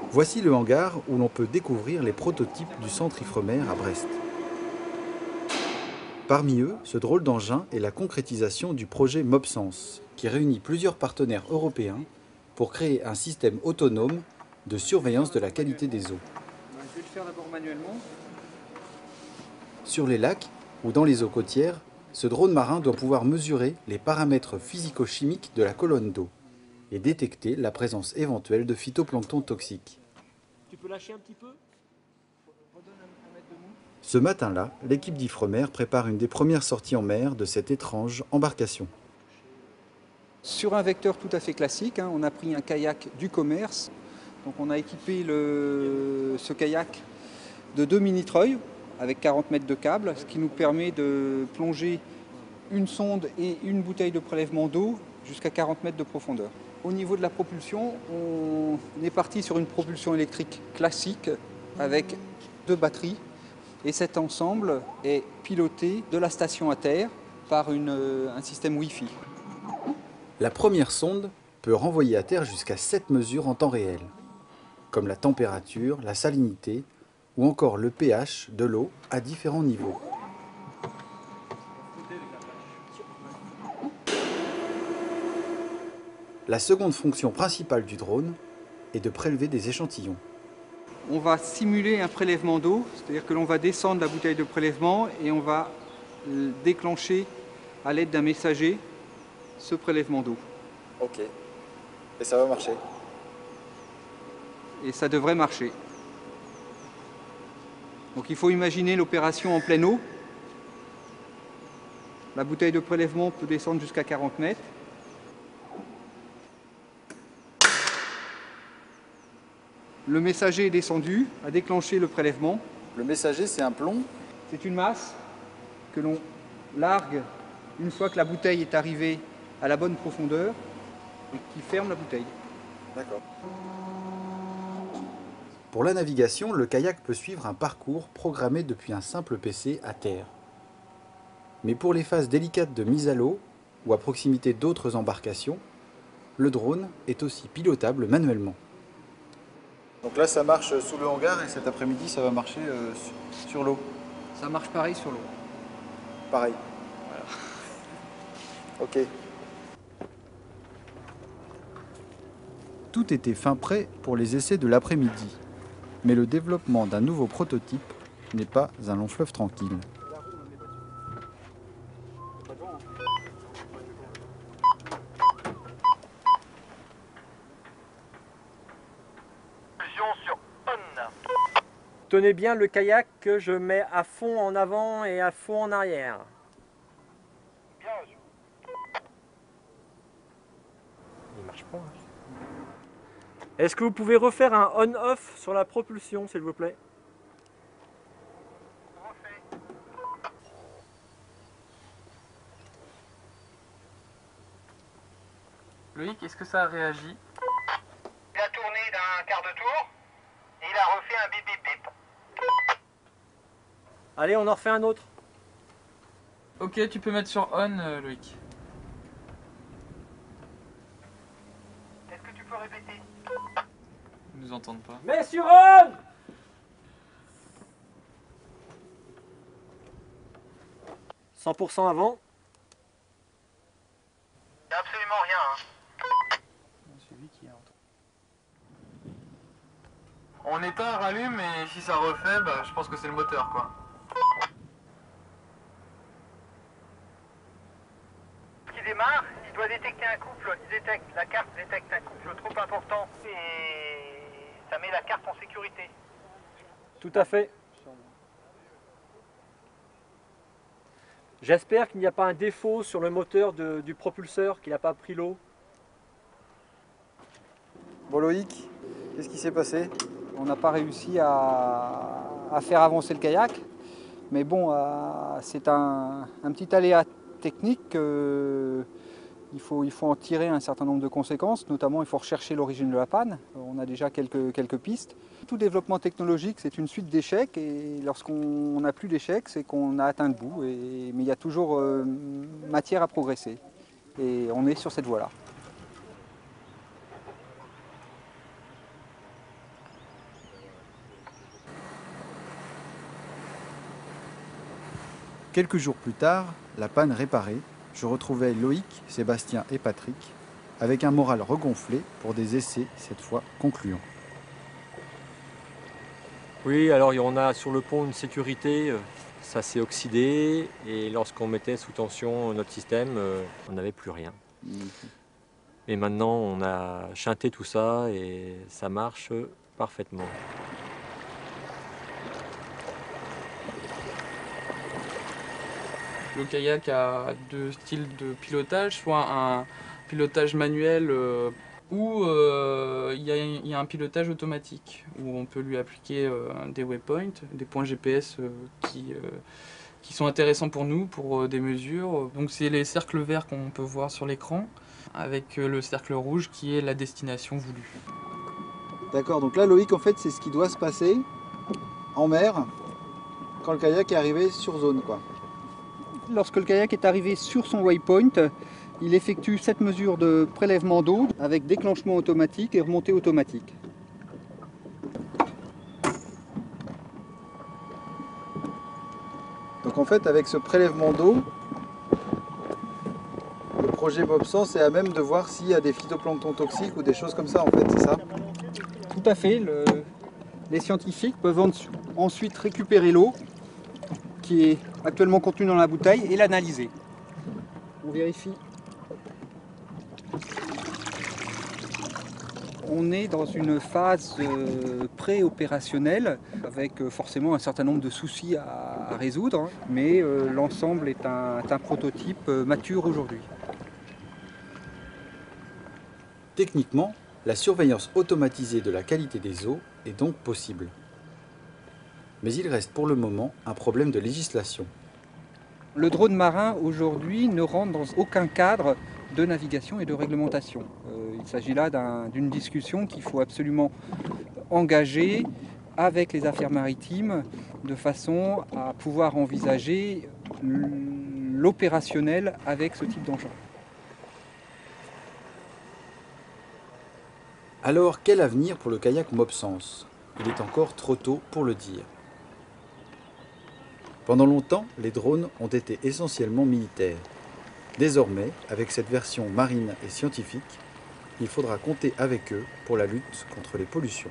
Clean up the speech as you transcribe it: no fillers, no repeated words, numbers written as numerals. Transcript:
Voici le hangar où l'on peut découvrir les prototypes du centre Ifremer à Brest. Parmi eux, ce drôle d'engin est la concrétisation du projet MobSense, qui réunit plusieurs partenaires européens pour créer un système autonome de surveillance de la qualité des eaux. Je vais le faire d'abord manuellement. Sur les lacs ou dans les eaux côtières, ce drone marin doit pouvoir mesurer les paramètres physico-chimiques de la colonne d'eau et détecter la présence éventuelle de phytoplancton toxiques. Tu peux lâcher un petit peu? Ce matin-là, l'équipe d'Ifremer prépare une des premières sorties en mer de cette étrange embarcation. Sur un vecteur tout à fait classique, on a pris un kayak du commerce. Donc on a équipé ce kayak de 2 mini-treuils avec 40 mètres de câble, ce qui nous permet de plonger une sonde et une bouteille de prélèvement d'eau jusqu'à 40 mètres de profondeur. Au niveau de la propulsion, on est parti sur une propulsion électrique classique avec 2 batteries. Et cet ensemble est piloté de la station à terre par un système Wi-Fi. La première sonde peut renvoyer à terre jusqu'à 7 mesures en temps réel, comme la température, la salinité ou encore le pH de l'eau à différents niveaux. La seconde fonction principale du drone est de prélever des échantillons. On va simuler un prélèvement d'eau, c'est-à-dire que l'on va descendre la bouteille de prélèvement et on va déclencher à l'aide d'un messager ce prélèvement d'eau. Ok. Et ça va marcher? Et ça devrait marcher. Donc il faut imaginer l'opération en pleine eau. La bouteille de prélèvement peut descendre jusqu'à 40 mètres. Le messager est descendu, a déclenché le prélèvement. Le messager, c'est un plomb? C'est une masse que l'on largue une fois que la bouteille est arrivée à la bonne profondeur et qui ferme la bouteille. D'accord. Pour la navigation, le kayak peut suivre un parcours programmé depuis un simple PC à terre. Mais pour les phases délicates de mise à l'eau ou à proximité d'autres embarcations, le drone est aussi pilotable manuellement. Donc là, ça marche sous le hangar et cet après-midi, ça va marcher sur l'eau. Ça marche pareil sur l'eau. Pareil. Voilà. Ok. Tout était fin prêt pour les essais de l'après-midi. Mais le développement d'un nouveau prototype n'est pas un long fleuve tranquille. Sur on. Tenez bien le kayak que je mets à fond en avant et à fond en arrière. Bien reçu. Il marche pas. Est-ce que vous pouvez refaire un on-off sur la propulsion, s'il vous plaît? Refait. Loïc, est-ce que ça a réagi? Il a tourné d'un quart de tour et il a refait un bip bip bip. Allez, on en refait un autre. Ok, tu peux mettre sur on, Loïc. Est-ce que tu peux répéter? Ils nous entendent pas. Mets sur on! « 100% avant. Il n'y a absolument rien. On éteint, rallume et si ça refait, bah, je pense que c'est le moteur quoi. Qui démarre, il doit détecter un couple. La carte détecte un couple trop important et ça met la carte en sécurité. Tout à fait. J'espère qu'il n'y a pas un défaut sur le moteur du propulseur, qu'il n'a pas pris l'eau. Bon Loïc, qu'est-ce qui s'est passé? On n'a pas réussi à faire avancer le kayak. Mais bon, c'est un petit aléa technique. Il faut en tirer un certain nombre de conséquences. Notamment, il faut rechercher l'origine de la panne. On a déjà quelques pistes. Tout développement technologique, c'est une suite d'échecs. Et lorsqu'on n'a plus d'échecs, c'est qu'on a atteint le bout. Mais il y a toujours matière à progresser. Et on est sur cette voie-là. Quelques jours plus tard, la panne réparée, je retrouvais Loïc, Sébastien et Patrick avec un moral regonflé pour des essais, cette fois concluants. Oui, alors on a sur le pont une sécurité, ça s'est oxydé et lorsqu'on mettait sous tension notre système, on n'avait plus rien. Et maintenant on a chanté tout ça et ça marche parfaitement. Le kayak a deux styles de pilotage, soit un pilotage manuel ou il y a un pilotage automatique où on peut lui appliquer des waypoints, des points GPS qui sont intéressants pour nous, pour des mesures. Donc c'est les cercles verts qu'on peut voir sur l'écran avec le cercle rouge qui est la destination voulue. D'accord, donc là Loïc, en fait, c'est ce qui doit se passer en mer quand le kayak est arrivé sur zone, quoi. Lorsque le kayak est arrivé sur son waypoint, il effectue cette mesure de prélèvement d'eau avec déclenchement automatique et remontée automatique. Donc en fait, avec ce prélèvement d'eau, le projet Bobsens est à même de voir s'il y a des phytoplanctons toxiques ou des choses comme ça, en fait, c'est ça? Tout à fait, les scientifiques peuvent ensuite récupérer l'eau qui est actuellement contenue dans la bouteille et l'analyser. On vérifie. On est dans une phase pré-opérationnelle avec forcément un certain nombre de soucis à résoudre, mais l'ensemble est un prototype mature aujourd'hui. Techniquement, la surveillance automatisée de la qualité des eaux est donc possible. Mais il reste pour le moment un problème de législation. Le drone marin aujourd'hui ne rentre dans aucun cadre de navigation et de réglementation. Il s'agit là d'une discussion qu'il faut absolument engager avec les affaires maritimes de façon à pouvoir envisager l'opérationnel avec ce type d'engin. Alors, quel avenir pour le kayak Mobsens? Il est encore trop tôt pour le dire. Pendant longtemps, les drones ont été essentiellement militaires. Désormais, avec cette version marine et scientifique, il faudra compter avec eux pour la lutte contre les pollutions.